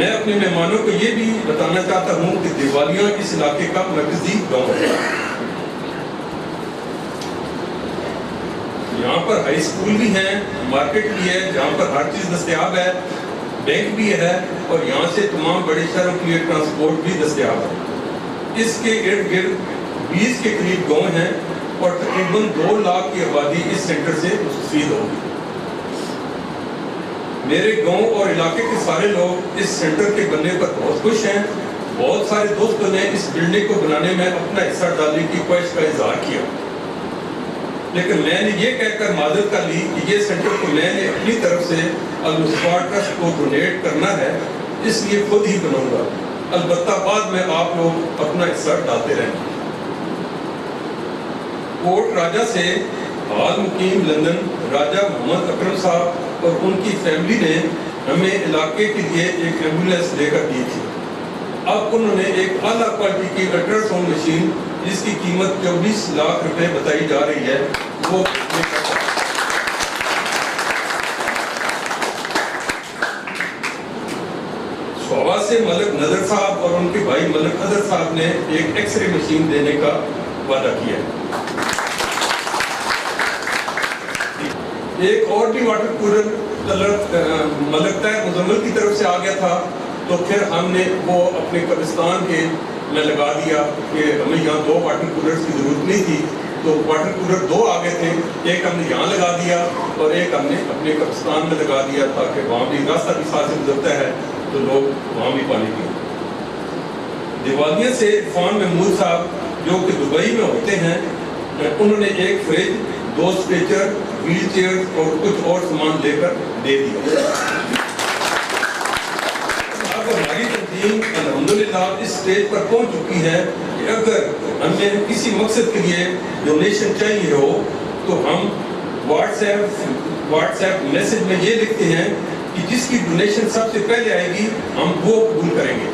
میں اپنے مہمانوں کو یہ بھی بتانا چاہتا ہوں کہ دیوالیاں اس علاقے کا مرکزی گاؤں ہے. یہاں پر ہائی اسکول بھی ہیں, مارکیٹ بھی ہے جہاں پر ہر چیز دستیاب ہے, بینک بھی ہے, اور یہاں سے تمام بڑے شہروں کے لیے ٹرانسپورٹ بھی دستیاب ہے. اس کے ارد گرد 20 کے قریب گاؤں ہیں اور تقریباً 2 لاکھ کی آبادی اس سینٹر سے مستفید ہوگی. میرے گاؤں اور علاقے کے سارے لوگ اس سینٹر کے بننے پر بہت خوش ہیں. بہت سارے دوستوں نے اس بلڈنگ کو بنانے میں اپنا حصہ ڈالنے کی خواہش کا اظہار کیا, لیکن میں نے یہ کہہ کر معذرت کر لی کہ یہ سینٹر کو میں نے اپنی طرف سے المصطفیٰ ٹرسٹ کو ڈونیٹ کرنا ہے, اس لیے خود ہی بناؤں گا. البتہ بعد میں آپ لوگ اپنا حصہ ڈالتے رہیں. کوٹ راجہ سے حال مقیم لندن راجہ محمد اکرم صاحب اور ان کی فیملی نے ہمیں علاقے کے لیے ایک ایمبولینس لے کر دی تھی. اب انہوں نے ایک اعلیٰ کوالٹی کی الٹرا ساؤنڈ مشین جس کی قیمت 24 لاکھ روپے بتائی جا رہی ہے وہ شعبہ سے ملک نظر صاحب اور ان کے بھائی ملک حضر صاحب نے ایک ایکس رے مشین دینے کا وعدہ کیا ہے. ایک اور بھی واٹر کولر ملک طاہر مزمل کی طرف سے آ گیا تھا, تو پھر ہم نے وہ اپنے قبرستان کے میں لگا دیا کہ ہمیں یہاں 2 واٹر کولرز کی ضرورت نہیں تھی, تو واٹر کولر 2 آ گئے تھے. ایک ہم نے یہاں لگا دیا اور ایک ہم نے اپنے قبرستان میں لگا دیا تاکہ وہاں بھی راستہ بھی ساتھ سے گزرتا ہے تو لوگ وہاں بھی پانی پئیں. دیوالیاں سے عرفان محمود صاحب جو کہ دبئی میں ہوتے ہیں, انہوں نے ایک فریج, 2 اسٹریچر, ویل چیئر اور کچھ اور سامان لے کر دے دیا. اب ہماری تنظیم الحمدللہ اس سٹیج پر پہنچ چکی ہے کہ اگر ہمیں کسی مقصد کے لیے ڈونیشن چاہیے ہو تو ہم واٹس ایپ میسج میں یہ لکھتے ہیں کہ جس کی ڈونیشن سب سے پہلے آئے گی ہم وہ قبول کریں گے.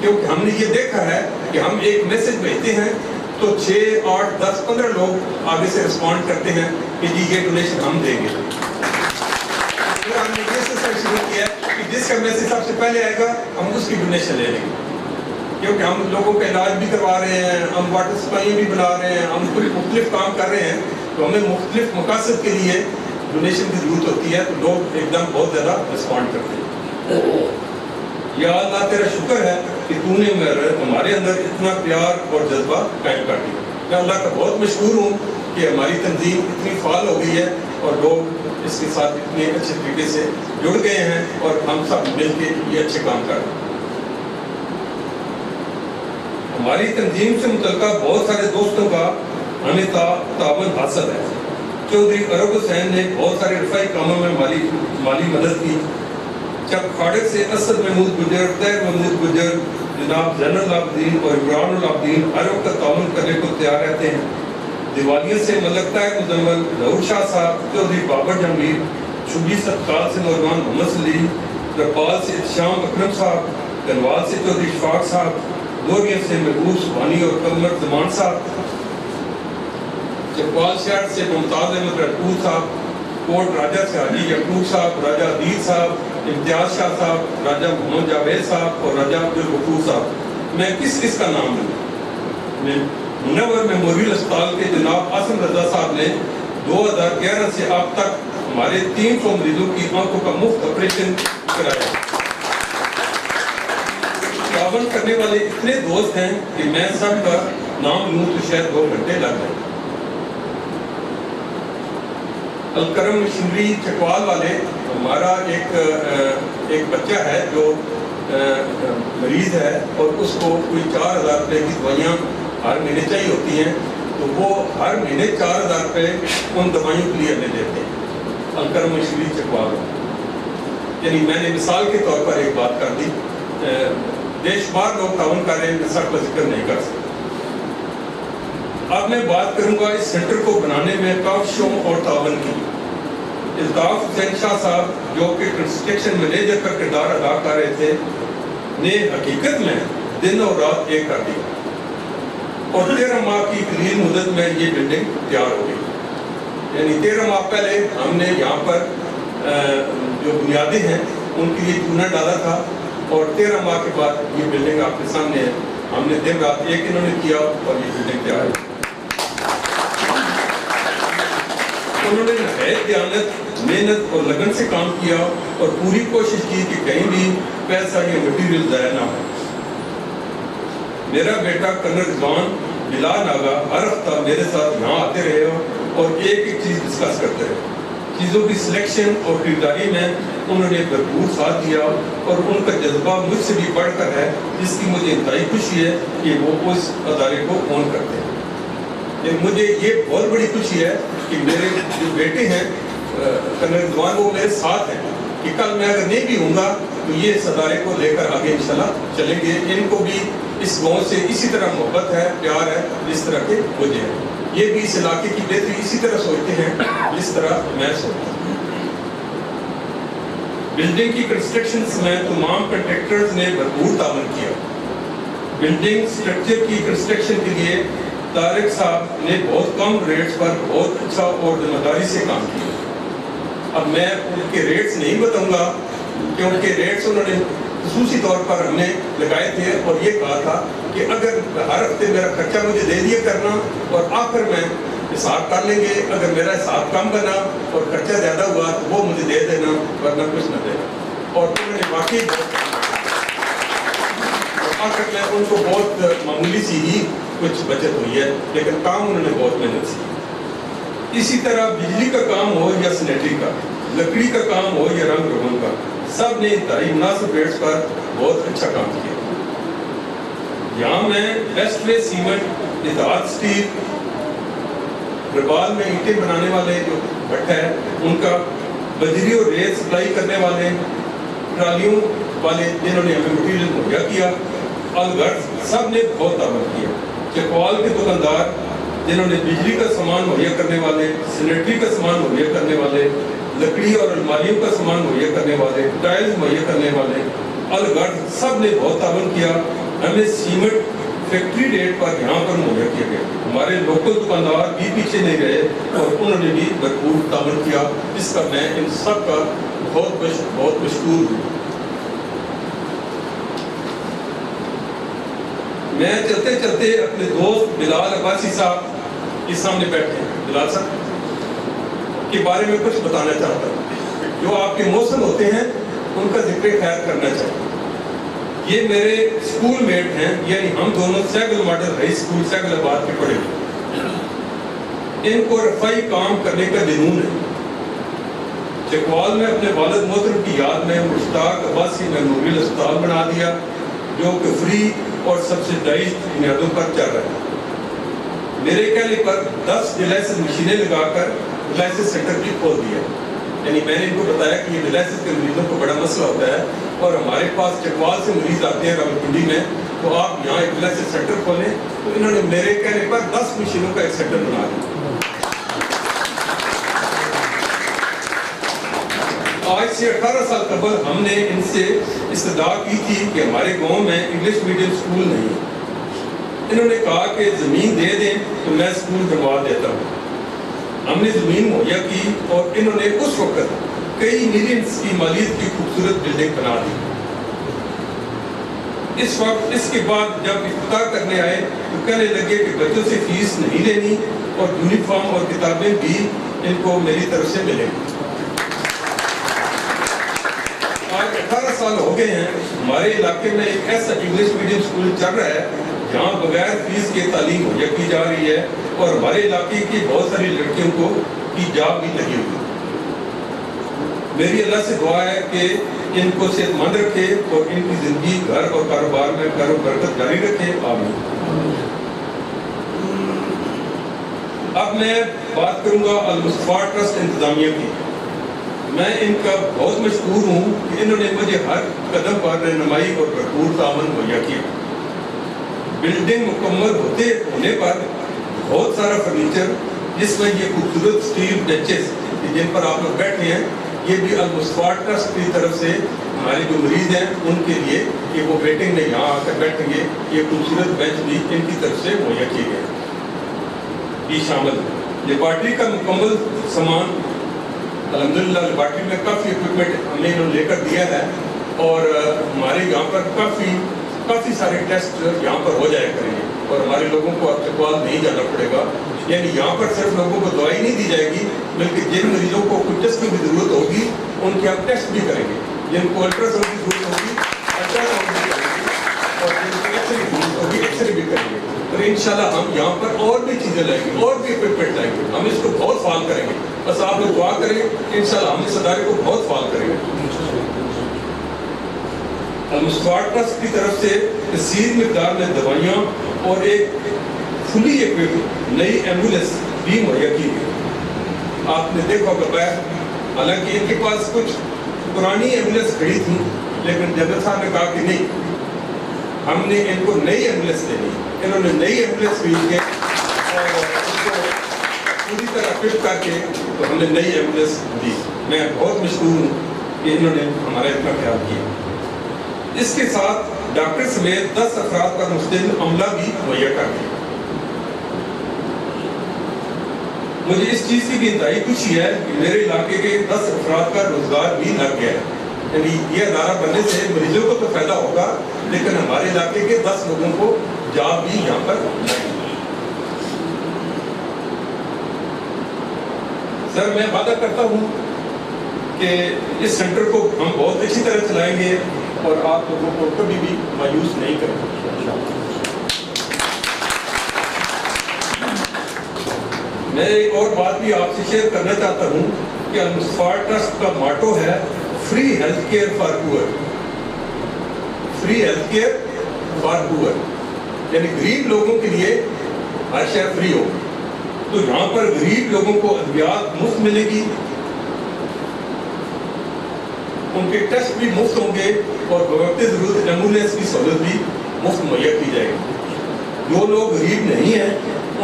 کیونکہ ہم نے یہ دیکھا ہے کہ ہم ایک میسج بھیجتے ہیں تو 6, 8, 10, 15 لوگ آگے سے رسپونڈ کرتے ہیں کہ جی یہ ڈونیشن ہم دیں گے. پھر ہم نے یہ سلسلہ شروع کیا کہ جس کا میسج سب سے پہلے آئے گا ہم اس کی ڈونیشن لے لیں گے. کیونکہ ہم لوگوں کا علاج بھی کروا رہے ہیں, ہم واٹر سپلائی بھی بنا رہے ہیں, ہم کچھ مختلف کام کر رہے ہیں, تو ہمیں مختلف مقاصد کے لیے ڈونیشن کی ضرورت ہوتی ہے, تو لوگ ایک دم بہت زیادہ رسپونڈ کرتے ہیں. یا اللہ تیرا شکر ہے کہ تو نے ہمارے اندر اتنا پیار اور جذبہ قائم کر دیا. میں اللہ کا بہت مشکور ہوں کہ ہماری تنظیم اتنی فعال ہو گئی ہے اور لوگ اس کے ساتھ اتنے اچھے طریقے سے جڑ گئے ہیں اور ہم سب مل کے یہ اچھے کام کر رہے ہیں. ہماری تنظیم سے متعلقہ بہت سارے دوستوں کا ہمیں تعاون حاصل ہے. چودھری عرب حسین نے بہت سارے رفائی کاموں میں مالی مدد کی. جب کھاڑک سے اسد محمود گجر, طاہر محمود گجر, جناب زین العابدین اور عمران العابدین ہر وقت تعاون کرنے کو تیار رہتے ہیں. دیوالیاں سے ملک طاہر مزمل, ظہور شاہ صاحب, چودھری بابر جہانگیر, شبلی ستقال سے نوجوان محمد سلیم, رپال سے شام اکرم صاحب, کنوال سے چودھری شفاق صاحب, دوریاں سے محبوب سبحانی اور قمر زمان صاحب, چکوال شہر سے ممتاز احمد رجپوت صاحب, کوٹ راجہ سے حاجی یعقوب صاحب, راجہ عدید صاحب, امتیاز شاہ صاحب, راجہ محمد جاوید صاحب اور راجہ عبدالغفور صاحب. میں کس کا نام لوں؟ منور میموریل اسپتال کے جناب عاصم رضا صاحب نے 2011 سے اب تک ہمارے 300 مریضوں کی آنکھوں کا مفت آپریشن کرایا. تعاون کرنے والے اتنے دوست ہیں کہ میں سب کا نام لوں تو شاید 2 گھنٹے لگ جائیں. الکرم مشینری چکوال والے, ہمارا ایک بچہ ہے جو مریض ہے اور اس کو کوئی 4000 روپے کی دوائیاں ہر مہینے چاہیے ہوتی ہیں, تو وہ ہر مہینے 4000 روپے ان دوائیوں کے لیے ہمیں دیتے ہیں. الکرم مشینری چکوال, یعنی میں نے مثال کے طور پر ایک بات کر دی. بے شمار لوگ تعاون کر رہے ہیں, میں سب کا ذکر نہیں کر سکتا. اب میں بات کروں گا اس سینٹر کو بنانے میں کاوشوں اور تعاون کی. الطاف حسین شاہ صاحب جو کہ کنسٹرکشن مینیجر کا کردار ادا کر رہے تھے نے حقیقت میں دن اور رات ایک کر دیا اور 13 ماہ کی قلیل مدت میں یہ بلڈنگ تیار ہو گئی. یعنی 13 ماہ پہلے ہم نے یہاں پر جو بنیادیں ہیں ان کے لیے چونا ڈالا تھا, اور 13 ماہ کے بعد یہ بلڈنگ آپ کے سامنے ہے. ہم نے دن رات ایک انہوں نے کیا اور یہ بلڈنگ تیار ہے. انہوں نے نہایت دیانت، محنت اور لگن سے کام کیا اور پوری کوشش کی کہ کہیں بھی پیسہ یا مٹیریل ضائع نہ ہو. میرا بیٹا کرنل رضوان بلا ناگا ہر ہفتہ میرے ساتھ یہاں آتے رہے اور ایک ایک چیز ڈسکس کرتے رہے. چیزوں کی سلیکشن اور خریداری میں انہوں نے بھرپور ساتھ دیا اور ان کا جذبہ مجھ سے بھی بڑھ کر ہے، جس کی مجھے انتہائی خوشی ہے کہ وہ اس ادارے کو اون کرتے ہیں. مجھے یہ بہت بڑی خوشی ہے کہ میرے جو بیٹے ہیں کرنل رضوان، وہ میرے ساتھ ہیں کہ کل میں اگر نہیں بھی ہوں گا تو یہ اس ادارے کو لے کر آگے انشاءاللہ چلیں گے. ان کو بھی اس گاؤں سے اسی طرح محبت ہے، پیار ہے جس طرح کے مجھے ہے. یہ بھی اس علاقے کی بہتری اسی طرح سوچتے ہیں جس طرح میں سوچتا ہوں. بلڈنگ کی کنسٹرکشن میں تمام کنٹریکٹرز نے بھرپور تعاون کیا. بلڈنگ سٹرکچر کی کنسٹرکشن کے لیے طارق صاحب نے بہت کم ریٹس پر بہت اچھا اور ذمہ داری سے کام کیا. اب میں ان کے ریٹس نہیں بتاؤں گا کیونکہ ریٹس انہوں نے خصوصی طور پر ہم نے لگائے تھے اور یہ کہا تھا کہ اگر ہر ہفتے میرا خرچہ مجھے دے دیا کرنا اور آخر میں حساب کر لیں گے، اگر میرا حساب کم بنا اور خرچہ زیادہ ہوا تو وہ مجھے دے دینا ورنہ کچھ نہ دینا. اور انہوں نے واقعی آخر میں ان کو بہت معمولی سی ہی کچھ بچت ہوئی ہے، لیکن کام انہوں نے بہت محنت سے. اسی طرح بجلی کا کام ہو یا سینیٹری کا، لکڑی کا کام ہو یا رنگ روگن کا، سب نے انتہائی مناسب ریٹس پر بہت اچھا کام کیا. یہاں میں بیسٹ وے سیمنٹ، اتحاد اسٹیل، ربال میں اینٹیں بنانے والے جو بھٹ ہے ان کا، بجری اور ریت سپلائی کرنے والے، ٹرالیوں والے جنہوں نے ہمیں مٹیریل مہیا کیا، الگرز سب نے بہت تعاون کیا. چکوال کے دکاندار جنہوں نے بجلی کا سامان مہیا کرنے والے، سینیٹری کا سامان مہیا کرنے والے، لکڑی اور الماریوں کا سامان مہیا کرنے والے، ٹائلز مہیا کرنے والے، الگرز سب نے بہت تعاون کیا. ہمیں سیمنٹ فیکٹری ریٹ پر یہاں پر مہیا کیا گیا. ہمارے لوکل دکاندار بھی پیچھے نہیں رہے اور انہوں نے بھی بھرپور تعاون کیا، جس کا میں ان سب کا بہت مشکور ہوں. میں چلتے چلتے اپنے دوست بلال عباسی صاحب کے سامنے بیٹھے ہیں، بلال صاحب کے بارے میں کچھ بتانا چاہتا ہوں. جو آپ کے موسم ہوتے ہیں ان کا ذکر خیر کرنا چاہتا ہوں. یہ میرے اسکول میٹ ہیں، یعنی ہم دونوں سیگل ماڈل ہائی اسکول سیگل آباد کے پڑھے ہوئے. ان کو رفائی کام کرنے کا جنون ہے. چکوال میں اپنے والد محترم کی یاد میں مشتاق عباسی میموریل اسپتال بنا دیا جو کہ فری اور سبسڈائزڈ بنیادوں پر چل رہا ہے. میرے کہنے پر 10 ڈیلائسس مشینیں لگا کر ڈیلائسس سینٹر بھی کھول دیا. یعنی میں نے ان کو بتایا کہ یہ ڈیلائسس کے مریضوں کو بڑا مسئلہ ہوتا ہے اور ہمارے پاس چکوال سے مریض آتے ہیں راولپنڈی میں، تو آپ یہاں ایک ڈیلائسس سینٹر کھولیں. تو انہوں نے میرے کہنے پر 10 مشینوں کا ایک سینٹر بنا دیا. آج سے 18 سال قبل ہم نے ان سے استدعا کی تھی کہ ہمارے گاؤں میں انگلش میڈیم اسکول نہیں ہے. انہوں نے کہا کہ زمین دے دیں تو میں اسکول بنوا دیتا ہوں. ہم نے زمین مہیا کی اور انہوں نے اس وقت کئی ملینز کی مالیت کی خوبصورت بلڈنگ بنا دی. اس کے بعد جب افتتاح کرنے آئے تو کہنے لگے کہ بچوں سے فیس نہیں لینی اور یونیفارم اور کتابیں بھی ان کو میری طرف سے ملیں گی. آج 18 سال ہو گئے ہیں، ہمارے علاقے میں ایک ایسا انگلش میڈیم اسکول چل رہا ہے جہاں بغیر فیس کے تعلیم مہیا کی جا رہی ہے اور ہمارے علاقے کی بہت ساری لڑکیوں کو کی جاب بھی لگی ہوئی. میری اللہ سے دعا ہے کہ ان کو صحت مند رکھے اور ان کی زندگی گھر اور کاروبار میں کر و برکت جاری رکھے. آمین. اب میں بات کروں گا المصطفیٰ ٹرسٹ انتظامیہ کی. میں ان کا بہت مشکور ہوں کہ انہوں نے مجھے ہر قدم پر رہنمائی اور بھرپور تعاون مہیا کیا. بلڈنگ مکمل ہونے پر بہت سارا فرنیچر، جس میں یہ خوبصورت اسٹیل بینچز جن پر آپ لوگ بیٹھے ہیں، یہ بھی المصطفیٰ ٹرسٹ کی طرف سے ہمارے جو مریض ہیں ان کے لیے کہ وہ ویٹنگ میں یہاں آ کر بیٹھیں گے، یہ خوبصورت بینچ بھی ان کی طرف سے مہیا کیے گئے بھی شامل ہے. لیبارٹری کا مکمل سامان الحمدللہ لیبارٹری میں کافی اکوپمنٹ ہم نے انہوں نے لے کر دیا ہے اور ہمارے یہاں پر کافی سارے ٹیسٹ یہاں پر ہو جایا کریں گے اور ہمارے لوگوں کو استقبال نہیں جانا پڑے گا. یعنی یہاں پر صرف لوگوں کو دوائی نہیں دی جائے گی بلکہ جن مریضوں کو کچھ ٹیسٹ کی بھی ضرورت ہوگی ان کے ہم ٹیسٹ بھی کریں گے. جن کو الٹرا ساؤنڈ کی ضرورت ہوگی الٹرا ساؤنڈ بھی کریں گے اور جن کو ایکس رے کی ضرورت ہوگی ایکس رے بھی کریں گے. اور انشاءاللہ ہم یہاں پر اور بھی چیزیں لائیں گے اور بھی اکوپمنٹ لائیں گے. ہم اس کو بہت فعال کریں گے. بس آپ لوگ دعا کریں انشاءاللہ ہم اس ادارے کو بہت فعال کریں گے. المستفاڈ ٹرسٹ کی طرف سے کثیر مقدار میں دوائیاں اور ایک فلی ایکوپڈ نئی ایمبولینس بھی مہیا کی گئی. آپ نے دیکھا ہوگا حالانکہ ان کے پاس کچھ پرانی ایمبولینس کھڑی تھی لیکن جنرل صاحب نے کہا کہ نہیں ہم نے ان کو نئی ایمبولینس دینی. انہوں نے نئی ایمبولینس خرید کے اور اس کو پوری طرح فٹ کر کے تو ہم نے نئی ایمبولینس دی. میں بہت مشکور ہوں کہ انہوں نے ہمارا اتنا خیال کیا. اس کے ساتھ ڈاکٹر سمیت 10 افراد کا مستقل عملہ بھی مہیا کر دیا. مجھے اس چیز کی بھی انتہائی خوشی ہے کہ میرے علاقے کے 10 افراد کا روزگار بھی لگ گیا ہے. یعنی یہ ادارہ بننے سے مریضوں کو تو فائدہ ہوگا لیکن ہمارے علاقے کے 10 لوگوں کو جاب بھی یہاں پر لگے. سر میں وعدہ کرتا ہوں کہ اس سینٹر کو ہم بہت اچھی طرح چلائیں گے اور آپ لوگوں کو کبھی بھی مایوس نہیں کریں گے. میں ایک اور بات بھی آپ سے شیئر کرنا چاہتا ہوں کہ المستفاڈ ٹرسٹ کا ماٹو ہے فری ہیلتھ کیئر فار پور. فری ہیلتھ کیئر فار پور یعنی غریب لوگوں کے لیے ہر شے فری ہو. تو یہاں پر غریب لوگوں کو ادویات مفت ملے گی, ان کے ٹیسٹ بھی مفت ہوں گے اور بوقت ضرورت ایمبولینس کی سہولت بھی مفت مہیا کی جائے گی. جو لوگ غریب نہیں ہیں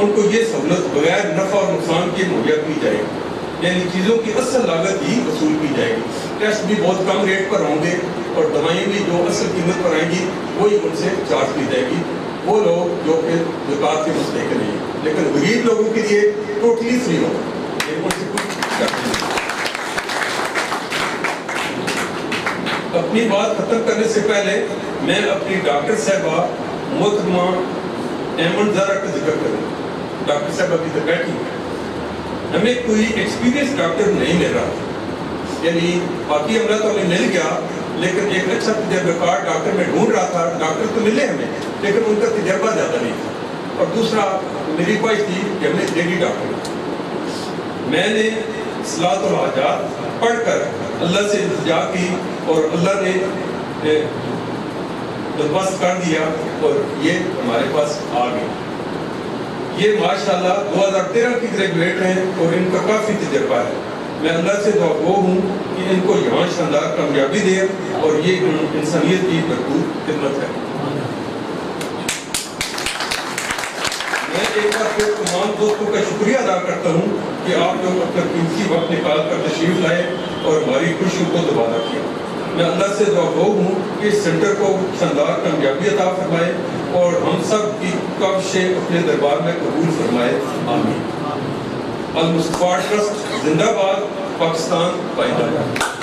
ان کو یہ سہولت بغیر نفع اور نقصان کے مہیا کی جائے گی. یعنی چیزوں کی اصل لاگت ہی وصول کی جائے گی. ٹیسٹ بھی بہت کم ریٹ پر ہوں گے اور دوائیں بھی جو اصل قیمت پر آئیں گی وہی ان سے چارج کی جائے گی. وہ لوگ جو کہ زکوٰۃ کے مستحق نہیں ہیں لیکن غریب لوگوں کے لیے ٹوٹلی فری ہوگا. ان سے کچھ اپنی بات ختم کرنے سے پہلے میں اپنی ڈاکٹر صاحبہ محترمہ ایمن زہرا کا ذکر کروں. ڈاکٹر صاحبہ کی تو بیٹھی ہیں. ہمیں کوئی ایکسپیرینس ڈاکٹر نہیں مل رہا. یعنی باقی عملہ تو ہمیں مل گیا لیکن ایک اچھا تجربہ کار ڈاکٹر میں ڈھونڈ رہا تھا. ڈاکٹر تو ملے ہمیں لیکن ان کا تجربہ زیادہ نہیں تھا. اور دوسرا میری خواہش تھی کہ ہمیں لیڈی ڈاکٹر. میں نے صلاۃ الحاجات پڑھ کر اللہ سے التجا کی اور اللہ نے بندوبست کر دیا اور یہ ہمارے پاس آ گئے. یہ ماشاءاللہ 2013 کی گریجویٹ ہیں اور ان کا کافی تجربہ ہے. میں اللہ سے دعا گو ہوں کہ ان کو یہاں شاندار کامیابی دے اور یہ انسانیت کی بھرپور خدمت ہے. میں ایک بار پھر تمام دوستوں کا شکریہ ادا کرتا ہوں کہ آپ لوگ اپنا قیمتی وقت نکال کر تشریف لائے اور ہماری خوشیوں کو دوبارہ کیا. میں اللہ سے دعا گو ہوں کہ اس سینٹر کو شاندار کامیابی عطا فرمائے اور ہم سب کی کوششیں اپنے دربار میں قبول فرمائے. آمین. المستفاڈ ٹرسٹ زندہ باد. پاکستان پائیدار.